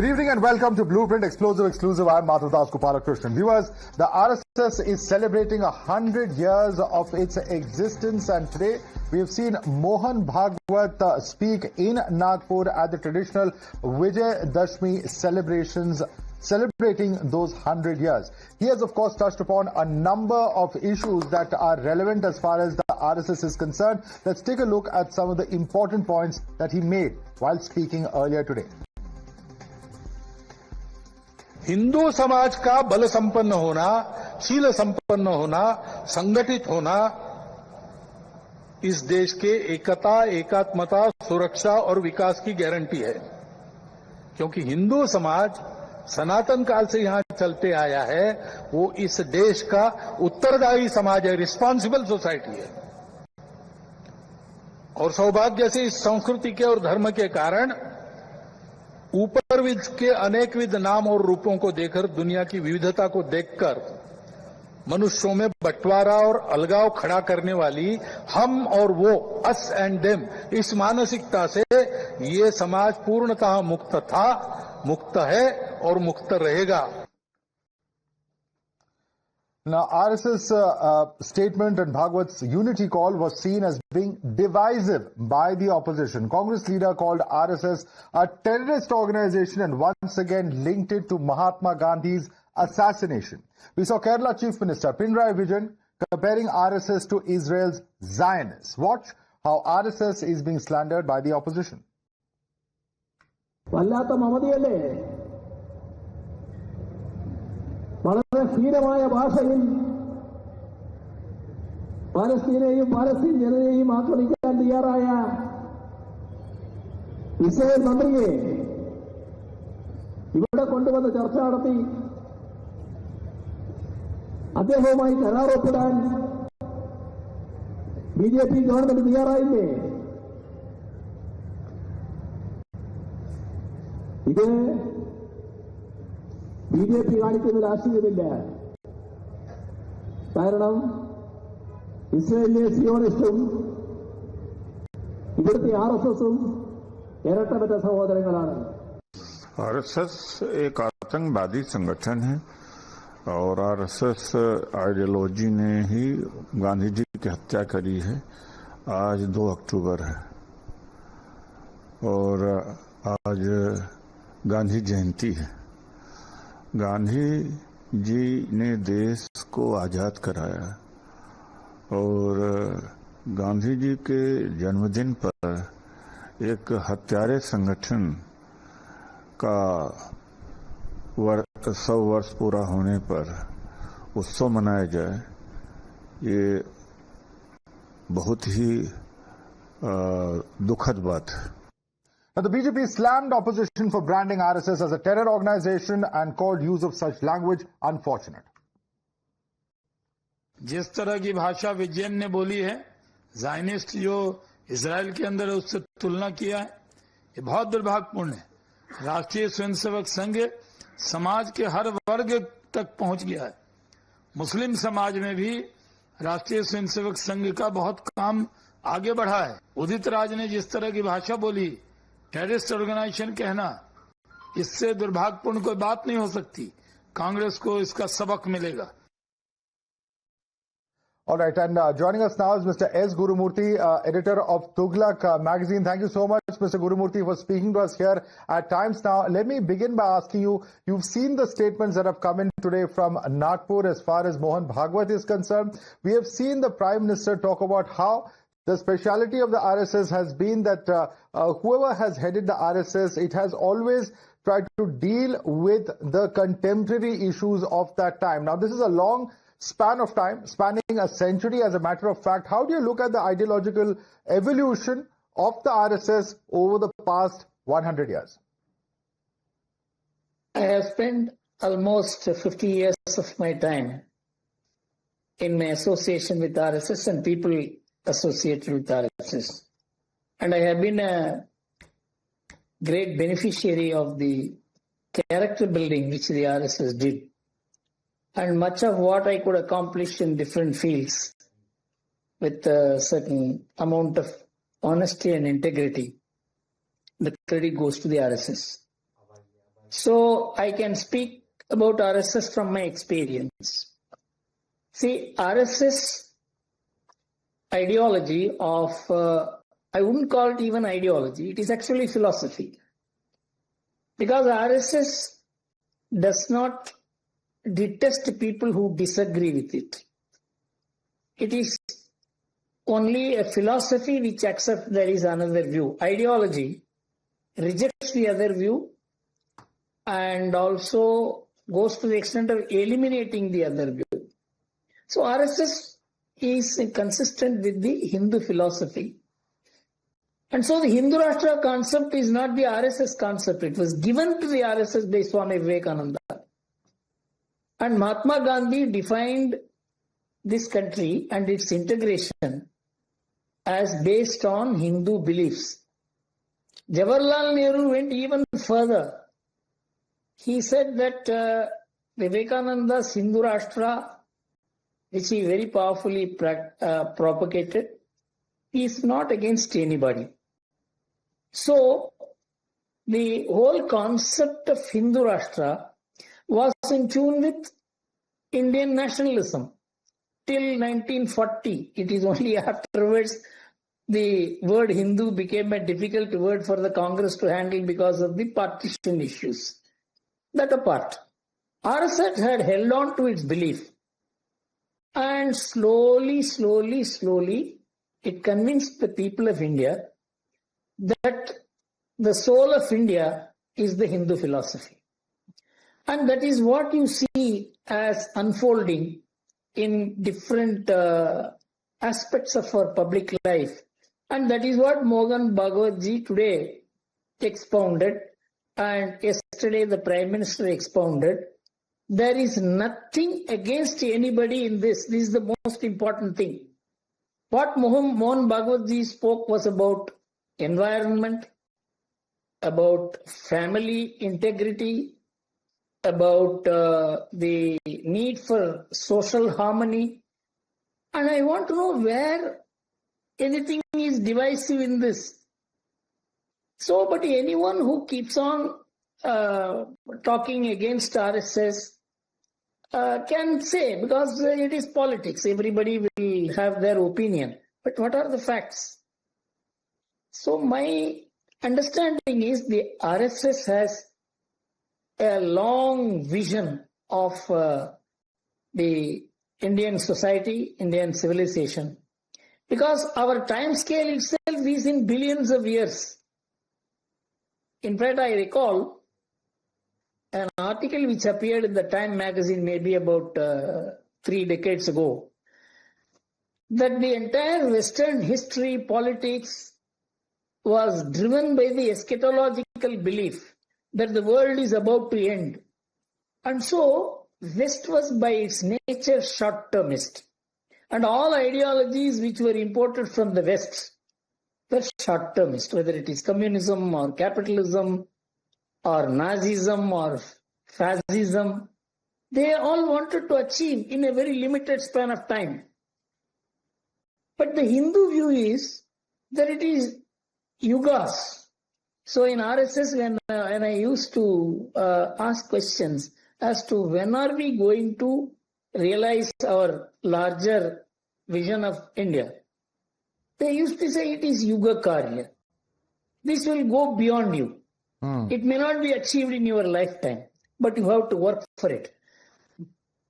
Good evening and welcome to Blueprint Explosive Exclusive. I'm Madhavdas G. Viewers, the RSS is celebrating 100 years of its existence, and today we have seen Mohan Bhagwat speak in Nagpur at the traditional Vijay Dashmi celebrations, celebrating those 100 years. He has of course touched upon a number of issues that are relevant as far as the RSS is concerned. Let's take a look at some of the important points that he made while speaking earlier today. Hindu समाज का बल संपन्न होना, शील संपन्न होना, संगठित होना इस देश के एकता, एकात्मता, सुरक्षा और विकास की गारंटी है। क्योंकि हिंदू समाज सनातन काल से यहां चलते आया है, वो इस देश का उत्तरदायी समाज है, रिस्पॉन्सिबल सोसाइटी है। और सौभाग्य से इस संस्कृति के और धर्म के कारण ऊपरविद के अनेकविध नाम और रूपों को देखकर, दुनिया की विविधता को देखकर मनुष्यों में बंटवारा और अलगाव खड़ा करने वाली हम और वो, अस एंड देम, इस मानसिकता से ये समाज पूर्णतः मुक्त था, मुक्त है और मुक्त रहेगा। Now, RSS statement and Bhagwat's unity call was seen as being divisive by the opposition. Congress leader called RSS a terrorist organization and once again linked it to Mahatma Gandhi's assassination. We saw Kerala Chief Minister Pinarayi Vijay comparing RSS to Israel's Zionists. Watch how RSS is being slandered by the opposition. വളരെ ധീരമായ ഭാഷയിൽ പാലസ്തീനെയും Palestine ജനതയെയും ആക്രമിക്കാൻ തയ്യാറായ Israel മന്ത്രിയെ ഇവിടെ കൊണ്ടുവന്ന് ചർച്ച നടത്തി അദ്ദേഹവുമായി കരാർ ഒപ്പിടാൻ ബിജെപി ഗവൺമെന്റ് തയ്യാറായില്ലേ? ഇത് ബിജെപി കാണിക്കുന്നതിൽ ആശ്ചര്യമില്ല. കാരണം ഇസ്രായേലിലെ സിയോണിസ്റ്റും ഇവിടുത്തെ ആർഎസ്എസും ഇരട്ടപ്പെട്ട സഹോദരങ്ങളാണ്. आरएसएस एक आतंकवादी संगठन है और आरएसएस आइडियोलॉजी ने ही गांधी जी की हत्या करी है। आज 2 अक्टूबर है और आज गांधी जयंती है। गांधी जी ने देश को आजाद कराया और गांधी जी के जन्मदिन पर एक हत्यारे संगठन का 100 वर्ष पूरा होने पर उत्सव मनाया जाए, ये बहुत ही दुखद बात है। Now, the BJP slammed opposition for branding RSS as a terror organization and called use of such language unfortunate. जिस तरह की भाषा विजयन ने बोली है, जायनिस्ट जो इजराइल के अंदर है उससे तुलना किया है, ये बहुत दुर्भाग्यपूर्ण है। राष्ट्रीय स्वयंसेवक संघ समाज के हर वर्ग तक पहुंच गया है। मुस्लिम समाज में भी राष्ट्रीय स्वयंसेवक संघ का बहुत काम आगे बढ़ा है। उदित राज ने जिस तरह की भाषा बोली, टेररिस्ट ऑर्गेनाइजेशन कहना, इससे दुर्भाग्यपूर्ण कोई बात नहीं हो सकती। कांग्रेस को इसका सबक मिलेगा। All right, and joining us now is Mr. S Gurumurthy, editor of Tughlaq magazine. Thank you so much, Mr. Gurumurthy, for speaking to us here at Times Now. Let me begin by asking you, you've seen the statements that have come in today from Nagpur as far as Mohan Bhagwat is concerned. We have seen the Prime Minister talk about how the speciality of the RSS has been that whoever has headed the RSS, it has always tried to deal with the contemporary issues of that time. Now, this is a long span of time, spanning a century as a matter of fact. How do you look at the ideological evolution of the RSS over the past 100 years? I have spent almost 50 years of my time in my association with RSS and people associated with RSS. And I have been a great beneficiary of the character building which the RSS did. And much of what I could accomplish in different fields with a certain amount of honesty and integrity, the credit goes to the RSS. So I can speak about RSS from my experience. See, RSS ideology of, I wouldn't call it even ideology, it is actually philosophy. Because RSS does not detest people who disagree with it. It is only a philosophy which accepts there is another view. Ideology rejects the other view and also goes to the extent of eliminating the other view. So RSS is consistent with the Hindu philosophy. And so the Hindu Rashtra concept is not the RSS concept. It was given to the RSS by Swami Vivekananda. And Mahatma Gandhi defined this country and its integration as based on Hindu beliefs. Jawaharlal Nehru went even further. He said that Vivekananda's Hindu Rashtra, which he very powerfully propagated, is not against anybody. So, the whole concept of Hindu Rashtra was in tune with Indian nationalism till 1940. It is only afterwards the word Hindu became a difficult word for the Congress to handle because of the partition issues. That apart, RSS had held on to its belief and slowly it convinced the people of India that the soul of India is the Hindu philosophy. And that is what you see as unfolding in different aspects of our public life. And that is what Madhavdas G today expounded, and yesterday the Prime Minister expounded. There is nothing against anybody in this. This is the most important thing. What Mohan Bhagwat Ji spoke was about environment, about family integrity, about the need for social harmony. And I want to know where anything is divisive in this. So, but anyone who keeps on talking against RSS can say, because it is politics, everybody will have their opinion. But what are the facts? So my understanding is the RSS has a long vision of the Indian society, Indian civilization, because our time scale itself is in billions of years. In fact, I recall an article which appeared in the Time magazine maybe about 3 decades ago, that the entire Western history, politics was driven by the eschatological belief that the world is about to end. And so, West was by its nature short-termist. And all ideologies which were imported from the West were short-termist, whether it is communism or capitalism or Nazism or fascism. They all wanted to achieve in a very limited span of time. But the Hindu view is that it is yugas. So in RSS, when I used to ask questions as to when are we going to realize our larger vision of India, they used to say it is yuga karya. This will go beyond you. It may not be achieved in your lifetime, but you have to work for it.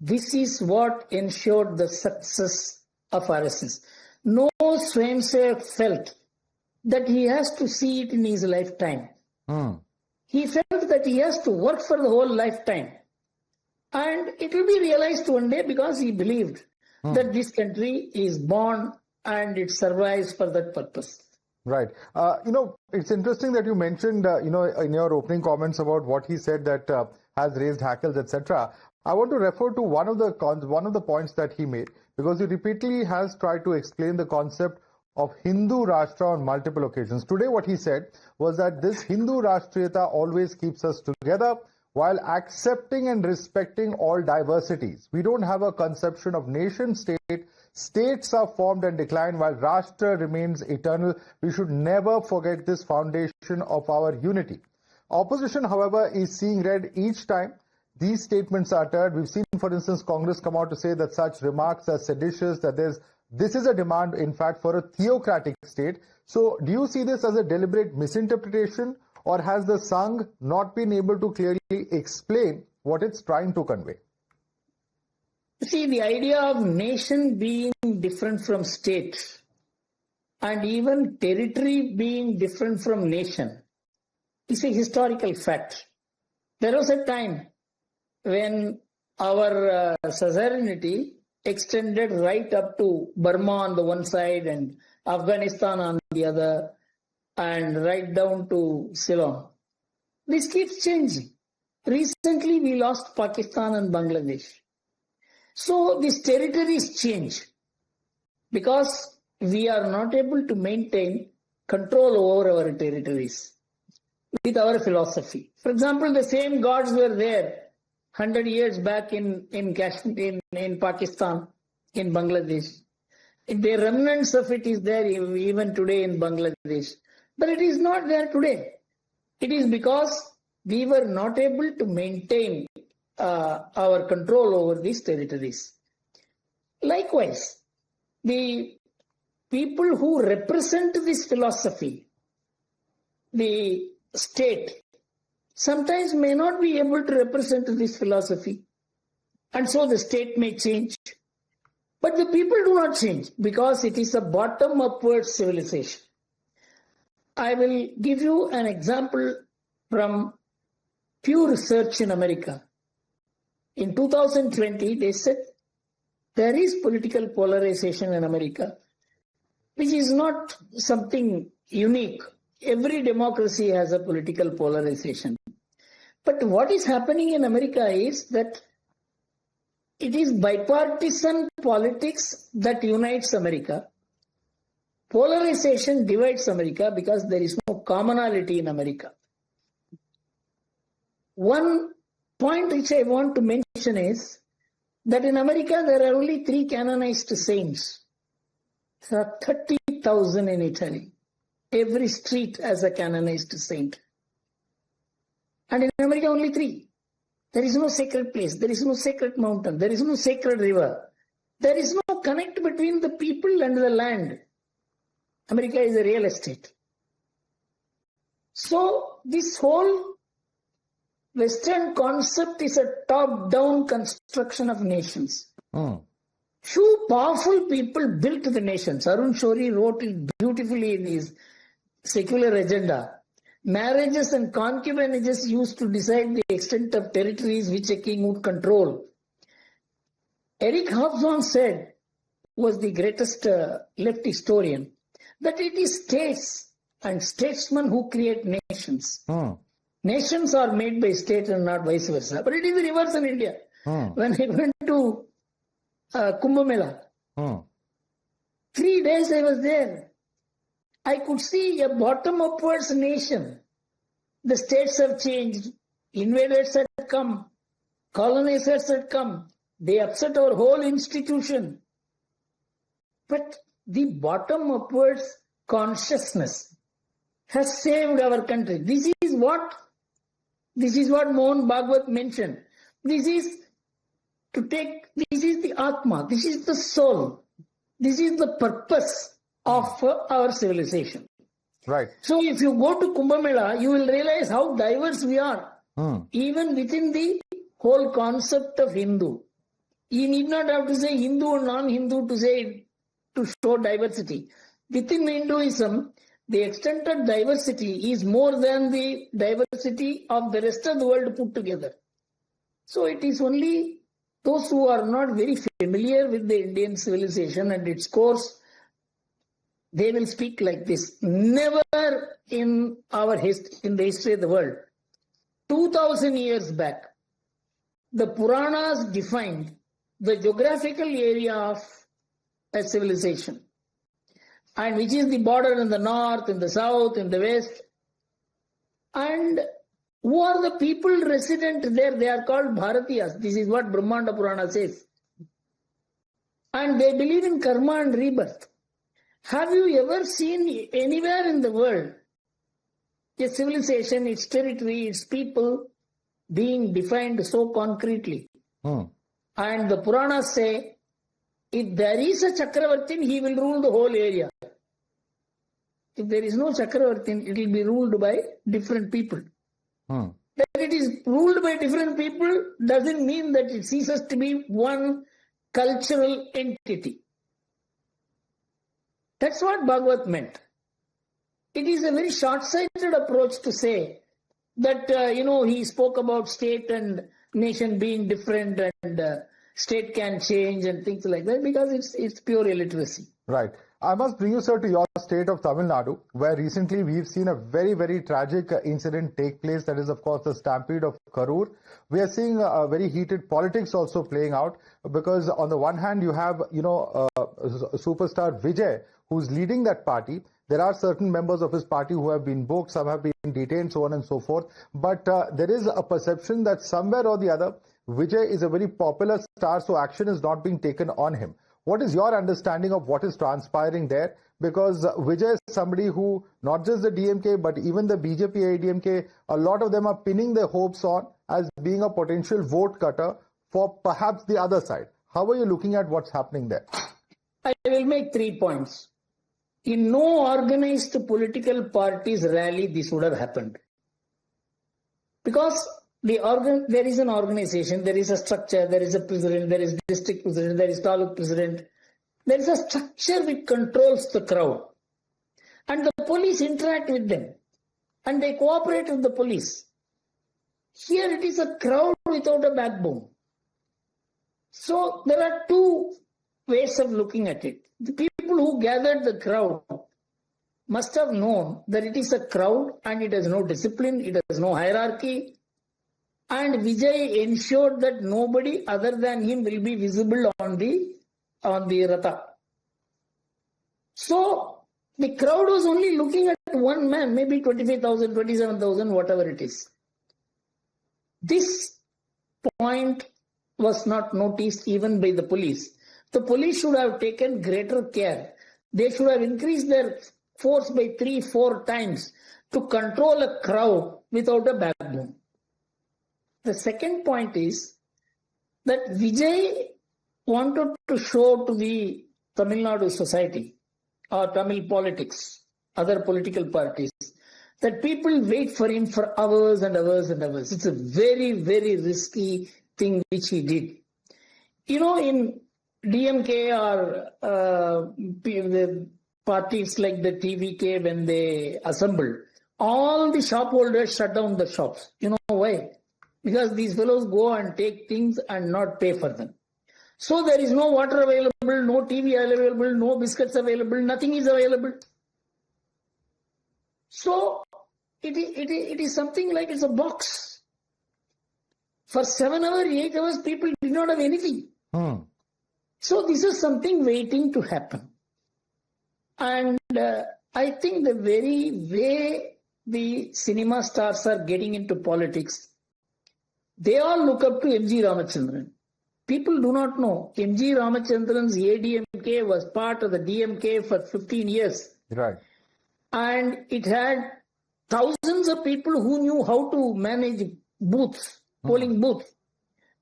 This is what ensured the success of RSS. No Swayamsevak felt that he has to see it in his lifetime. He felt that he has to work for the whole lifetime. And it will be realized one day because he believed that this country is born and it survives for that purpose. Right. It's interesting that you mentioned, in your opening comments about what he said that has raised hackles, etc. I want to refer to one of the points that he made, because he repeatedly has tried to explain the concept of Hindu Rashtra on multiple occasions. Today what he said was that this Hindu Rashtriyata always keeps us together while accepting and respecting all diversities. We don't have a conception of nation state. States are formed and decline while Rashtra remains eternal. We should never forget this foundation of our unity. Opposition, however, is seeing red each time these statements are uttered. We've seen, for instance, Congress come out to say that such remarks are seditious, that this is a demand, in fact, for a theocratic state. So do you see this as a deliberate misinterpretation, or has the Sangh not been able to clearly explain what it's trying to convey? See, the idea of nation being different from state and even territory being different from nation is a historical fact. There was a time when our suzerainty extended right up to Burma on the one side and Afghanistan on the other, and right down to Ceylon. This keeps changing. Recently, we lost Pakistan and Bangladesh. So these territories change because we are not able to maintain control over our territories with our philosophy. For example, the same gods were there 100 years back in Kashmir, in Pakistan, in Bangladesh. The remnants of it is there even today in Bangladesh. But it is not there today. It is because we were not able to maintain our control over these territories. Likewise, the people who represent this philosophy, the state, sometimes may not be able to represent this philosophy. And so the state may change. But the people do not change because it is a bottom-upward civilization. I will give you an example from Pew Research in America. In 2020, they said there is political polarization in America, which is not something unique. Every democracy has a political polarization. But what is happening in America is that it is bipartisan politics that unites America. Polarization divides America because there is no commonality in America. One point which I want to mention is that in America there are only 3 canonized saints. There are 30,000 in Italy. Every street has a canonized saint. And in America only 3. There is no sacred place. There is no sacred mountain. There is no sacred river. There is no connect between the people and the land. America is a real estate. So this whole Western concept is a top-down construction of nations. Few powerful people built the nations. Arun Shourie wrote it beautifully in his secular agenda. Marriages and concubinages used to decide the extent of territories which a king would control. Eric Hobsbawm said, was the greatest left historian, that it is states and statesmen who create nations. Nations are made by state and not vice versa. But it is the reverse in India. When I went to Kumbh Mela, 3 days I was there. I could see a bottom-upwards nation. The states have changed. Invaders had come. Colonizers had come. They upset our whole institution. But the bottom-upwards consciousness has saved our country. This is what Mohan Bhagwat mentioned. This is the Atma. This is the soul. This is the purpose of our civilization. Right. So if you go to Kumbh Mela, you will realize how diverse we are. Even within the whole concept of Hindu. You need not have to say Hindu or non-Hindu to show diversity. Within Hinduism, the extent of diversity is more than the diversity of the rest of the world put together. So it is only those who are not very familiar with the Indian civilization and its course, they will speak like this. Never in the history of the world, 2000 years back, the Puranas defined the geographical area of a civilization, and which is the border in the north, in the south, in the west. And who are the people resident there? They are called Bharatiyas. This is what Brahmanda Purana says. And they believe in karma and rebirth. Have you ever seen anywhere in the world a civilization, its territory, its people being defined so concretely. And the Puranas say, if there is a Chakravartin, he will rule the whole area. If there is no Chakravartin, it will be ruled by different people. That it is ruled by different people doesn't mean that it ceases to be one cultural entity. That's what Bhagavat meant. It is a very short-sighted approach to say that, he spoke about state and nation being different and state can change and things like that, because it's pure illiteracy. Right. I must bring you, sir, to your state of Tamil Nadu, where recently we've seen a very, very tragic incident take place. That is, of course, the stampede of Karur. We are seeing very heated politics also playing out, because on the one hand, you have, superstar Vijay, who's leading that party. There are certain members of his party who have been booked, some have been detained, so on and so forth. But there is a perception that somewhere or the other, Vijay is a very popular star, so action is not being taken on him. What is your understanding of what is transpiring there? Because Vijay is somebody who, not just the DMK, but even the BJP ADMK, a lot of them are pinning their hopes on as being a potential vote cutter for perhaps the other side. How are you looking at what's happening there? I will make 3 points. In no organized political party's rally, this would have happened. Because there is an organization, there is a structure, there is a president, there is district president, there is taluk president. There is a structure which controls the crowd. And the police interact with them. And they cooperate with the police. Here it is a crowd without a backbone. So there are two ways of looking at it. The people who gathered the crowd must have known that it is a crowd and it has no discipline, it has no hierarchy. And Vijay ensured that nobody other than him will be visible on the Ratha. So the crowd was only looking at one man, maybe 25,000, 27,000, whatever it is. This point was not noticed even by the police. The police should have taken greater care. They should have increased their force by 3-4 times to control a crowd without a backbone. The second point is that Vijay wanted to show to the Tamil Nadu society or Tamil politics, other political parties, that people wait for him for hours and hours and hours. It's a very, very risky thing which he did. In DMK or the parties like the TVK, when they assembled, all the shop holders shut down the shops. You know why? Because these fellows go and take things and not pay for them. So there is no water available, no TV available, no biscuits available, nothing is available. So it is something like it's a box. For 7 hours, 8 hours, people did not have anything. So this is something waiting to happen. And I think the very way the cinema stars are getting into politics, they all look up to M.G. Ramachandran. People do not know. M.G. Ramachandran's ADMK was part of the DMK for 15 years. Right. And it had thousands of people who knew how to manage booths, polling booths.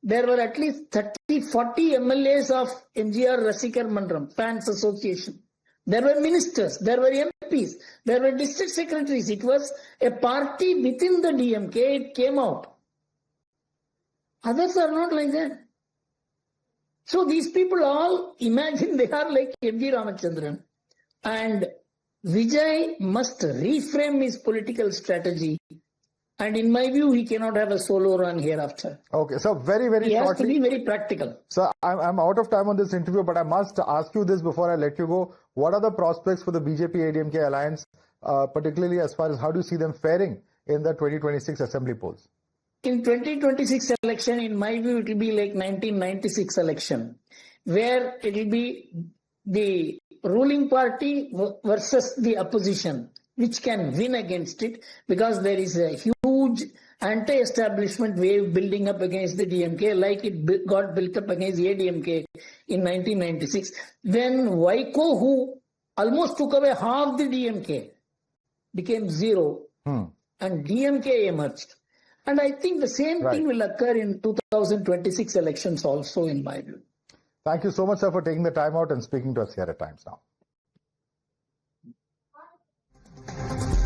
There were at least 30-40 MLAs of MGR Rasikar Mandram, Fans Association. There were ministers, there were MPs, there were district secretaries. It was a party within the DMK, it came out. Others are not like that. So these people all imagine they are like M.G. Ramachandran. And Vijay must reframe his political strategy. And in my view, he cannot have a solo run hereafter. Okay, so very, very shortly. He has to be very practical. So I'm out of time on this interview, but I must ask you this before I let you go. What are the prospects for the BJP-ADMK alliance, particularly as far as how do you see them faring in the 2026 assembly polls? In 2026 election, in my view, it will be like 1996 election, where it will be the ruling party versus the opposition, which can win against it, because there is a huge anti-establishment wave building up against the DMK, like it got built up against ADMK in 1996. Then Vaiko, who almost took away half the DMK, became zero. and DMK emerged. And I think the same Right. thing will occur in 2026 elections also, in my view. Thank you so much, sir, for taking the time out and speaking to us here at Times Now.